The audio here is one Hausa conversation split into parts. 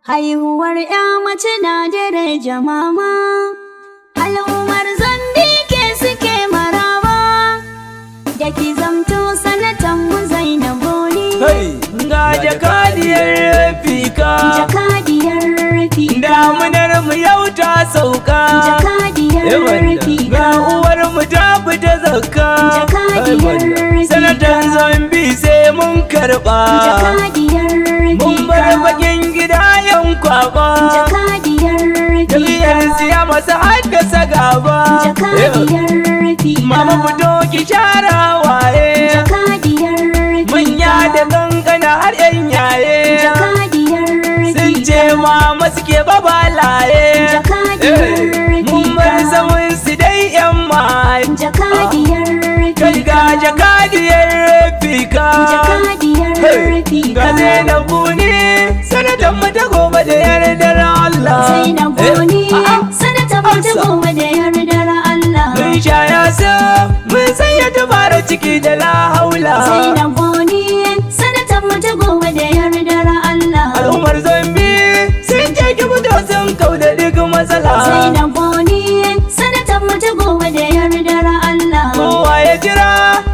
Haihuwar ƴa mace na daraja mama, al'ummar Zambike suke maraba, da ki zamto sanatan mu Zainaboni. Ga jakadiyar Rafika, Jakadiyar Rafika, damunar mu yau ta sauka. Jakadiyar Rafika, ga uwar mu ta fita zakka. Jakadiyar Rafika, sanatan Zambi sai mun karɓa. Jakadiyar Rafika, mun bar bakin gida yan kwaba. Jakadiyar Rafika, jam'iyyar siya masu haddasa gaba. Jakadiyar Rafika, mama fito ki share waye. Jakadiyar Rafika, manya da kankana har yan yaye. Jakadiyar Rafika, sun ce mama suke babalaye. Jakadiyar Rafika, mun bar zaman su dai yan mai. Jakadiyar Rafika, kai ga jakadiyar Rafika, Jakadiyar Rafika, ga Zainabuni sanatan mu ta gobe da yardar Allah. Zainabuni sanatan mu ta gobe da yardar Allah. mun sha yasa mun sanya tabara ciki da la haula. Zainabuni sanatan mu ta gobe da yardar Allah. al'ummar Zambi sun je ki fito sun kauda duk matsala. Zainabuni sanatan mu ta gobe da yardar Allah. kowa ya jira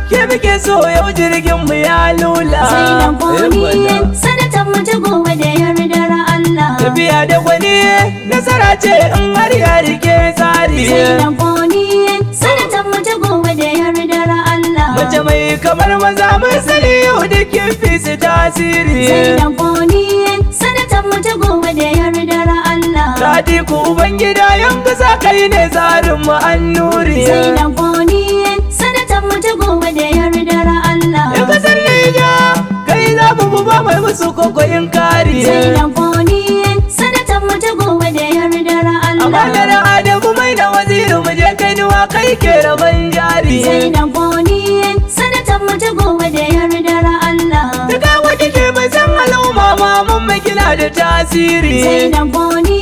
ke muke so yau jirgin mu ya lula. Zainabuni sanatan mu ta gobe da yardar Allah. tafiya da gwani nasara ce in har ya rike tsari. Zainabuni sanatan mu ta gobe da yardar Allah. mace mai kamar maza mai sani yau da kin fi su tasiri. Zainabuni sanatan mu ta gobe da yardar Allah. Sadi ku ubangida yanka sa kai ne tsarin mu an nuri. Zainabuni sanatan mu ta gobe da yardar Allah. in kasar Niger kai za mu ba mai musu kokoyin kari. Zainabuni sanatan mu ta gobe da yardar Allah. amanar Adamu mai da waziri mu je kai niwa kai ke rabon jari. Zainabuni sanatan mu ta gobe da yardar Allah. Daga wata ke mai san al'umma mamun mai kina da tasiri. Zainabuni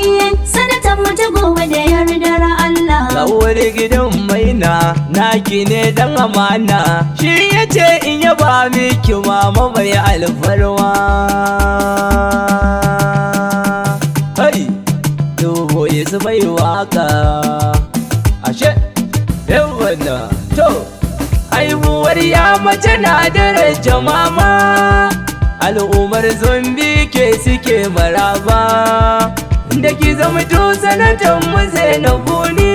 sanatan mu ta gobe da yardar Allah. Kawar gidan maina naki ne dan amana, shi ya ce in yaba miki mama mai alfarma. Hai, dubo su bai waka, ashe, yawana, to, haihuwar ya mace na daraja mama, al'ummar Zambi ke suke maraba. Da ki zama to sanatan mu Zainabuni.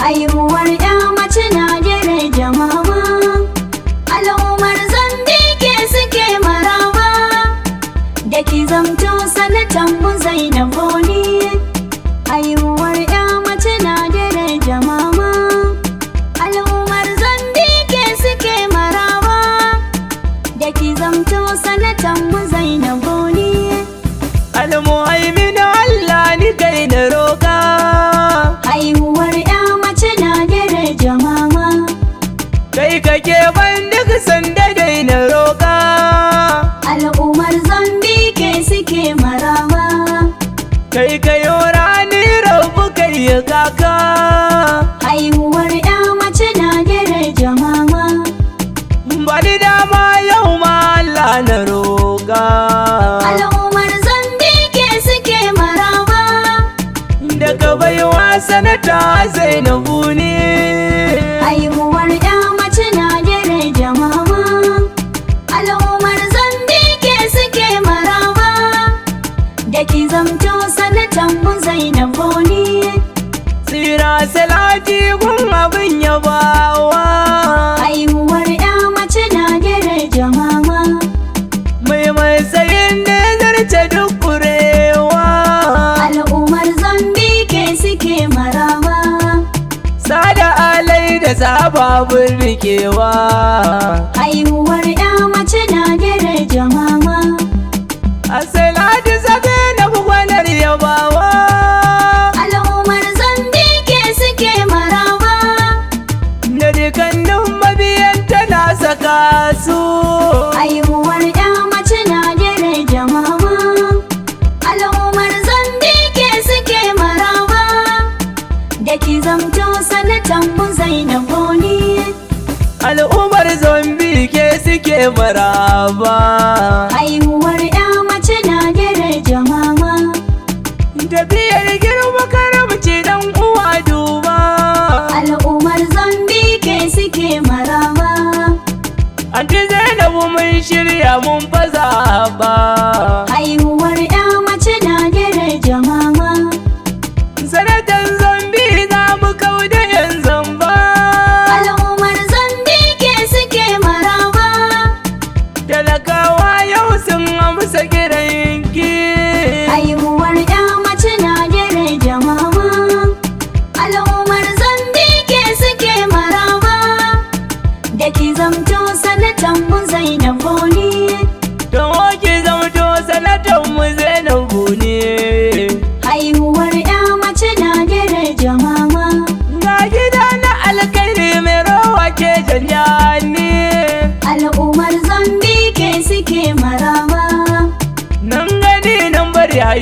Haihuwar ƴa mace na daraja mama, al'ummar Zambike suke maraba, da ki zamto sanatan mu Zainabuni. Haihuwar ƴa mace na daraja mama, al'ummar Zambike suke maraba, da ki zamto sanatan mu Zainabuni. Almuhaimin Allah ni kai na roƙa. Haihuwar ƴa mace na daraja mama, Kai kake ban duk sanda dai na roƙa. al'ummar Zambike suke maraba. Kai kayo rani rabu kai ya kaka. Haihuwar ƴa mace na daraja mama, Bani dama yau ma Allah na roƙa. al'ummar Zambike suke maraba. Daga baiwa sanata Zainabuni. Haihuwar ƴa mace na daraja mama, al'ummar Zambike suke maraba, da ki zamto sanatan mu Zainabuni. Tsira salati gun abin yabawa. Haihuwar ƴa mace na daraja mama, Mai matsayin da ya zarce duk kurewa. al'ummar Zambike suke maraba. Sada alai da sababin rikewa. Haihuwar ƴa mace na daraja mama, Asalatu zabe na bugwanar yabawa. al'ummar Zambike suke maraba. Da dukkanin mabiyan tana saka su. Haihuwar ƴa mace na daraja mama, al'ummar Zambike suke maraba, da ki zamto sanatan mu Zainabuni. Al'ummar Zambi ke suke maraba. Haihuwar ƴa mace na daraja mama,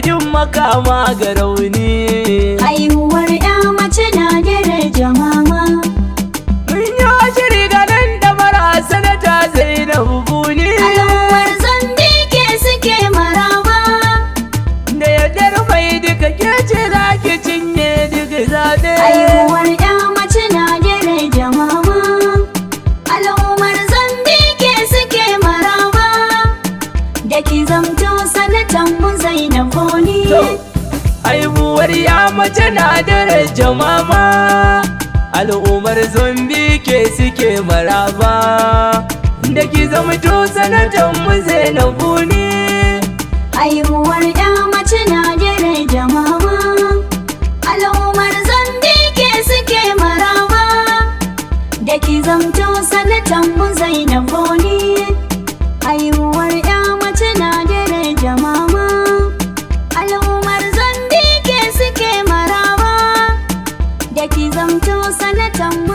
duk makama ga rauni. haihuwar ya mace na daraja mama. Mun yi shiri ganin da mara sanata Zainabu Buni. Al'ummar zambi ke suke maraba. Da yardar mai duka ke ce za ki cinye duk zaɓe. haihuwar ya mace na daraja mama. Al'ummar zambi ke suke maraba. Da ki zamto sanatan mu Zainabu Buni. Haihuwar ya mace na daraja mama, al'ummar zombi ke suke maraba. Da ki zamto sanatan mu Zainabu Buni. haihuwar ya mace na daraja mama. Al'ummar zambi ke suke maraba. Da ki zamto sanatan mu Zainabu Buni. haihuwar ya mace na daraja mama. Al'ummar zambi ke suke maraba. Da ki zamto sanatan mu